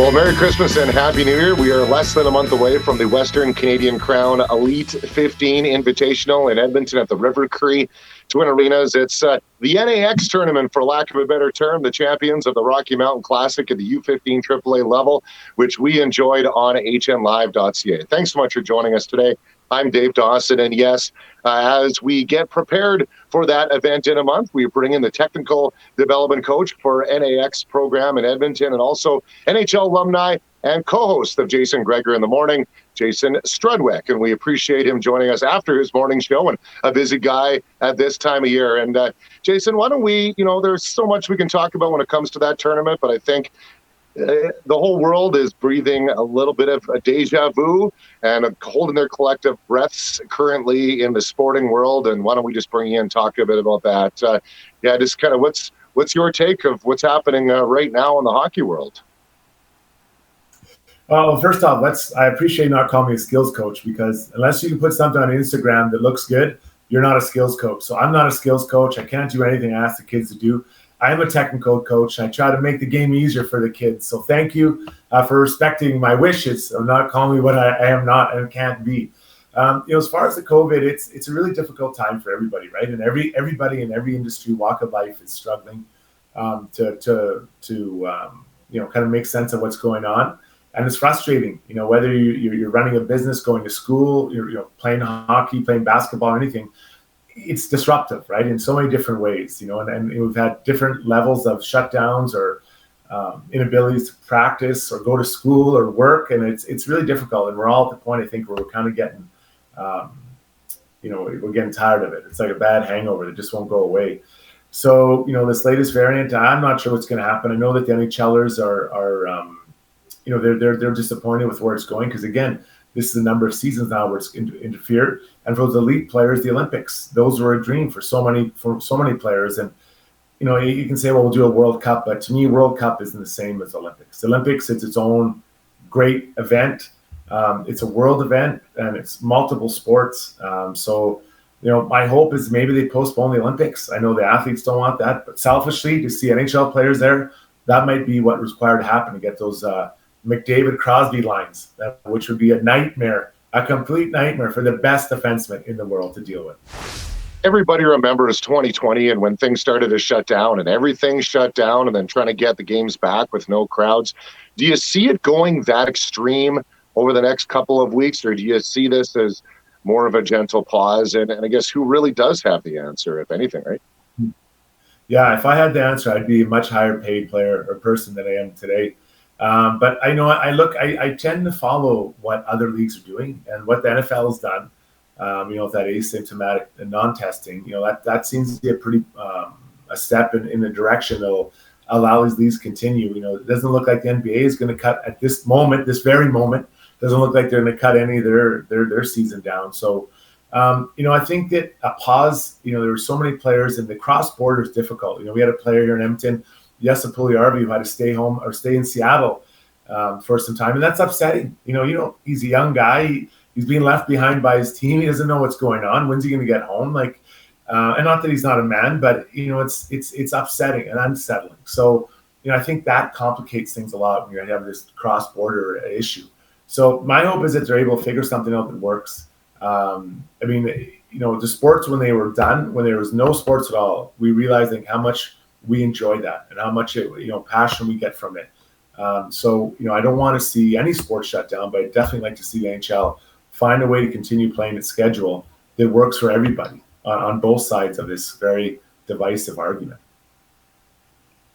Well, Merry Christmas and Happy New Year. We are less than a month away from the Western Canadian Crown Elite 15 Invitational in Edmonton at the River Cree Twin Arenas. It's the NAX tournament, for lack of a better term, the champions of the Rocky Mountain Classic at the U15 AAA level, which we enjoyed on hnlive.ca. Thanks so much for joining us today. I'm Dave Dawson, and yes, as we get prepared for that event in a month, we bring in the technical development coach for NAX program in Edmonton and also NHL alumni and co-host of Jason Gregor in the Morning, Jason Strudwick. And we appreciate him joining us after his morning show, and a busy guy at this time of year. And Jason, why don't we, there's so much we can talk about when it comes to that tournament, but I think the whole world is breathing a little bit of a deja vu and holding their collective breaths currently in the sporting world. And why don't we just bring you in and talk a bit about that? Just kind of what's your take of what's happening right now in the hockey world? Well, first off, I appreciate not calling me a skills coach, because unless you can put something on Instagram that looks good, you're not a skills coach. So I'm not a skills coach. I can't do anything I ask the kids to do. I am a technical coach. I try to make the game easier for the kids. So thank you for respecting my wishes of not calling me what I am not and can't be. As far as the COVID, it's a really difficult time for everybody, right? And everybody in every industry, walk of life is struggling to kind of make sense of what's going on. And it's frustrating, whether you're running a business, going to school, you're playing hockey, playing basketball, anything. It's disruptive, right, in so many different ways, and we've had different levels of shutdowns or inabilities to practice or go to school or work, and it's really difficult. And we're all at the point, I think, where we're kind of getting, we're getting tired of it. It's like a bad hangover that just won't go away. So, this latest variant, I'm not sure what's going to happen. I know that the NHLers are they're disappointed with where it's going, because again, this is a number of seasons now where it's interfered. And for those elite players, the Olympics, those were a dream for so many players. And, you can say, well, we'll do a World Cup, but to me, World Cup isn't the same as Olympics. The Olympics, it's its own great event. It's a world event, and it's multiple sports. So, my hope is maybe they postpone the Olympics. I know the athletes don't want that, but selfishly, to see NHL players there, that might be what was required to happen to get those McDavid Crosby lines, which would be a nightmare, a complete nightmare for the best defenseman in the world to deal with. Everybody remembers 2020 and when things started to shut down and everything shut down, and then trying to get the games back with no crowds. Do you see it going that extreme over the next couple of weeks, or do you see this as more of a gentle pause? And I guess who really does have the answer, if anything, right? Yeah, if I had the answer, I'd be a much higher paid player or person than I am today. But I tend to follow what other leagues are doing and what the NFL has done. With that asymptomatic and non-testing, that seems to be a pretty a step in the direction that'll allow these leagues to continue. It doesn't look like the NBA is going to cut at this very moment. Doesn't look like they're going to cut any of their season down. So, I think that a pause. There were so many players, and the cross border is difficult. We had a player here in Edmonton, Jesse Puljujärvi, who had to stay home or stay in Seattle for some time, and that's upsetting. He's a young guy. He's being left behind by his team. He doesn't know what's going on. When's he going to get home? And not that he's not a man, but it's upsetting and unsettling. So I think that complicates things a lot when you have this cross border issue. So my hope is that they're able to figure something out that works. The sports, when they were done, when there was no sports at all, we realized how much we enjoy that and how much passion we get from it. I don't want to see any sports shut down, but I'd definitely like to see the NHL find a way to continue playing its schedule that works for everybody on both sides of this very divisive argument.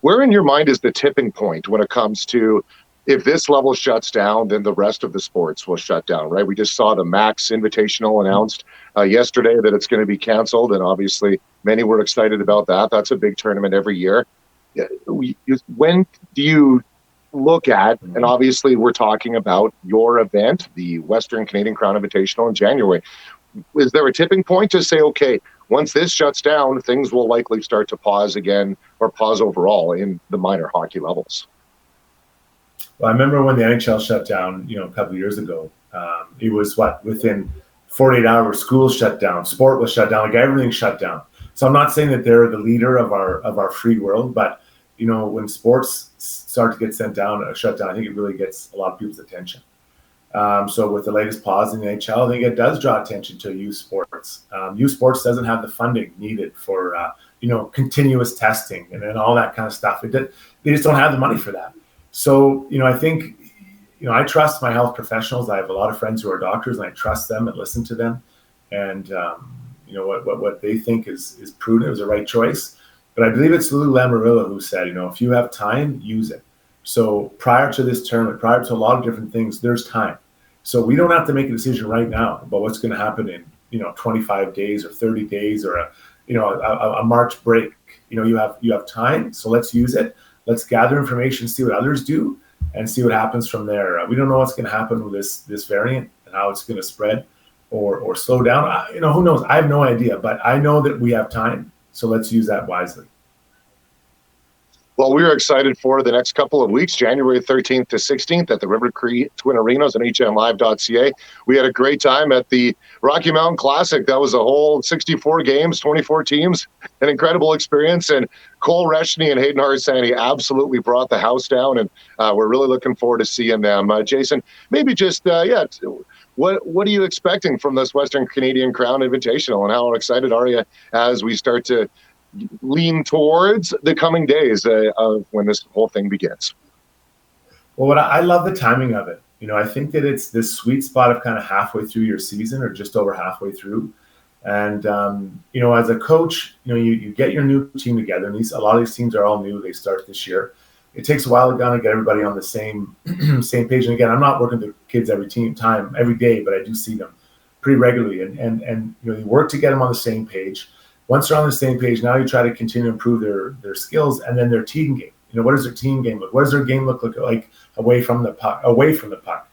Where in your mind is the tipping point when it comes to, if this level shuts down, then the rest of the sports will shut down, right? We just saw the Max Invitational announced yesterday that it's going to be canceled, and obviously many were excited about that. That's a big tournament every year. When do you look at, and obviously we're talking about your event, the Western Canadian Crown Invitational in January, is there a tipping point to say, okay, once this shuts down, things will likely start to pause again, or pause overall in the minor hockey levels? Well, I remember when the NHL shut down, a couple of years ago. It was within 48 hours, school shut down, sport was shut down, everything shut down. So I'm not saying that they're the leader of our free world, but when sports start to get sent down, shut down, I think it really gets a lot of people's attention. So with the latest pause in the NHL, I think it does draw attention to youth sports. Youth sports doesn't have the funding needed for, continuous testing and all that kind of stuff. They just don't have the money for that. So, I think, I trust my health professionals. I have a lot of friends who are doctors, and I trust them and listen to them. And, what they think is prudent, is the right choice. But I believe it's Lou Lamoriello who said, if you have time, use it. So prior to this tournament, prior to a lot of different things, there's time. So we don't have to make a decision right now about what's going to happen in, 25 days or 30 days or a March break. You have time, so let's use it. Let's gather information, see what others do, and see what happens from there. We don't know what's going to happen with this variant and how it's going to spread or slow down. Who knows? I have no idea, but I know that we have time, so let's use that wisely. Well, we are excited for the next couple of weeks, January 13th to 16th at the River Cree Twin Arenas on hnlive.ca. We had a great time at the Rocky Mountain Classic. That was a whole 64 games, 24 teams, an incredible experience. And Cole Reshny and Hayden Harsani absolutely brought the house down, and we're really looking forward to seeing them. Jason, maybe just, what are you expecting from this Western Canadian Crown Invitational, and how excited are you as we start to lean towards the coming days of when this whole thing begins? Well, I love the timing of it. I think that it's this sweet spot of kind of halfway through your season or just over halfway through. And, as a coach, you get your new team together, and a lot of these teams are all new. They start this year. It takes a while to kind of get everybody on the same page. And again, I'm not working with the kids every day, but I do see them pretty regularly. And you work to get them on the same page. Once they're on the same page, now you try to continue to improve their skills, and then their team game. What does their team game look? What does their game look like away from the puck,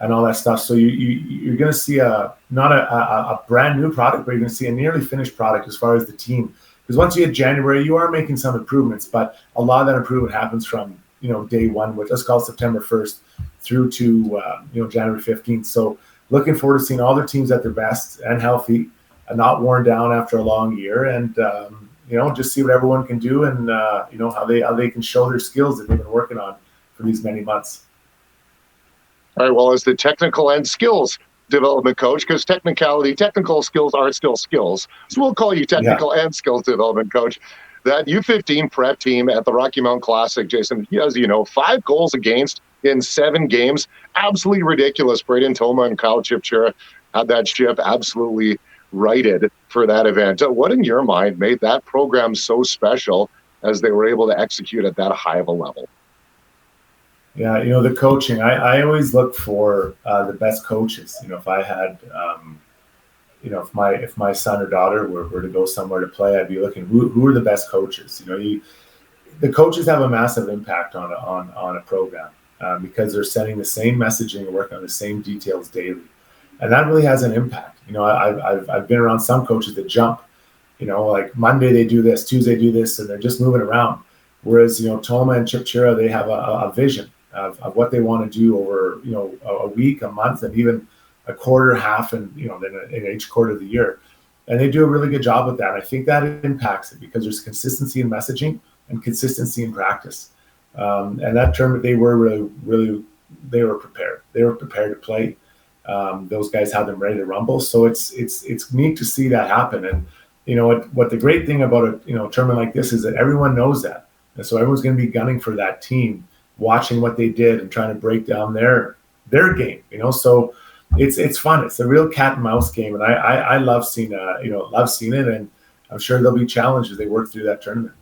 and all that stuff? So you're going to see not a brand new product, but you're going to see a nearly finished product as far as the team. Because once you hit January, you are making some improvements, but a lot of that improvement happens from day one, which let's call September 1st through to January 15th. So looking forward to seeing all their teams at their best and healthy, and not worn down after a long year, and just see what everyone can do, and how they can show their skills that they've been working on for these many months. All right. Well, as the technical and skills development coach, because technical skills are still skills, so we'll call you technical and skills development coach. That U15 prep team at the Rocky Mountain Classic, Jason, as you know, 5 goals against in 7 games, absolutely ridiculous. Braden Toma and Kyle Chipchura had that ship absolutely righted for that event. What in your mind made that program so special as they were able to execute at that high of a level? Yeah, the coaching, I always look for the best coaches. If I had, if my son or daughter were to go somewhere to play, I'd be looking who are the best coaches. The coaches have a massive impact on a program because they're sending the same messaging and working on the same details daily. And that really has an impact. I've been around some coaches that jump, like Monday they do this, Tuesday do this, and they're just moving around. Whereas, Toma and Chipchura, they have a vision of what they want to do over, a week, a month, and even a quarter, half, and, then in each quarter of the year. And they do a really good job with that. I think that impacts it because there's consistency in messaging and consistency in practice. And that tournament, they were really prepared. They were prepared to play. Those guys had them ready to rumble. So it's neat to see that happen. And what the great thing about a tournament like this is that everyone knows that, and so everyone's going to be gunning for that team, watching what they did and trying to break down their game. So it's fun. It's a real cat and mouse game, and I love seeing it, and I'm sure there'll be challenges as they work through that tournament.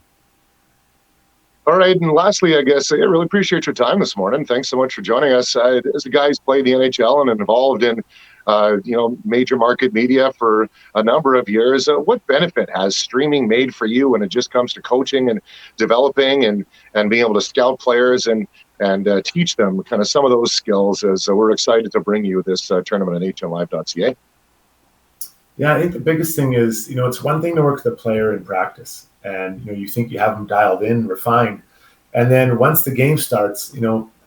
All right, and lastly, I guess I really appreciate your time this morning. Thanks so much for joining us. As a guy who's played the NHL and involved in, major market media for a number of years, what benefit has streaming made for you when it just comes to coaching and developing and being able to scout players and teach them kind of some of those skills? As we're excited to bring you this tournament at hnlive.ca. Yeah, I think the biggest thing is, it's one thing to work with a player in practice, and you think you have them dialed in, refined, and then once the game starts,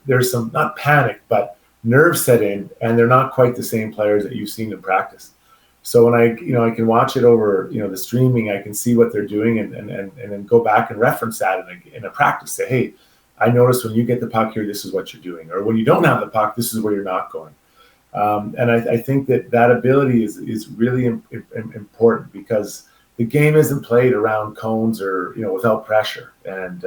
there's some, not panic, but nerves set in, and they're not quite the same players that you've seen in practice. So when I can watch it over, the streaming, I can see what they're doing and then go back and reference that in a practice. Say, hey, I noticed when you get the puck here, this is what you're doing, or when you don't have the puck, this is where you're not going. And I think that ability is really important, because the game isn't played around cones or without pressure. And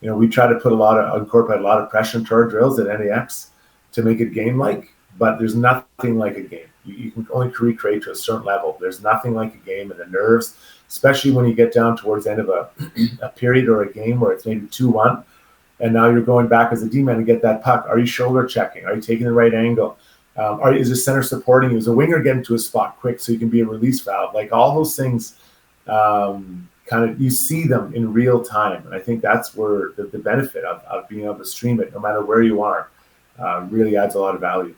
we try to incorporate a lot of pressure into our drills at NAX to make it game-like. But there's nothing like a game. You can only recreate to a certain level. There's nothing like a game, and the nerves, especially when you get down towards the end of a period or a game where it's maybe 2-1, and now you're going back as a D-man to get that puck. Are you shoulder checking? Are you taking the right angle? Is the center supporting you? Is the winger getting to a spot quick so you can be a release valve? Like all those things, you see them in real time. And I think that's where the benefit of being able to stream it, no matter where you are, really adds a lot of value.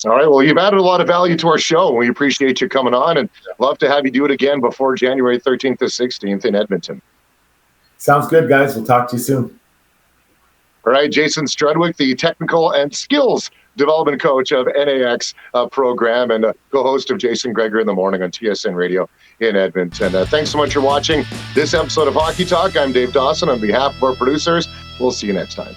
All right. Well, you've added a lot of value to our show. We appreciate you coming on, and love to have you do it again before January 13th to 16th in Edmonton. Sounds good, guys. We'll talk to you soon. All right. Jason Strudwick, the technical and skills development coach of NAX program and co-host of Jason Gregor in the Morning on TSN Radio in Edmonton. Thanks so much for watching this episode of Hockey Talk. I'm Dave Dawson. On behalf of our producers, we'll see you next time.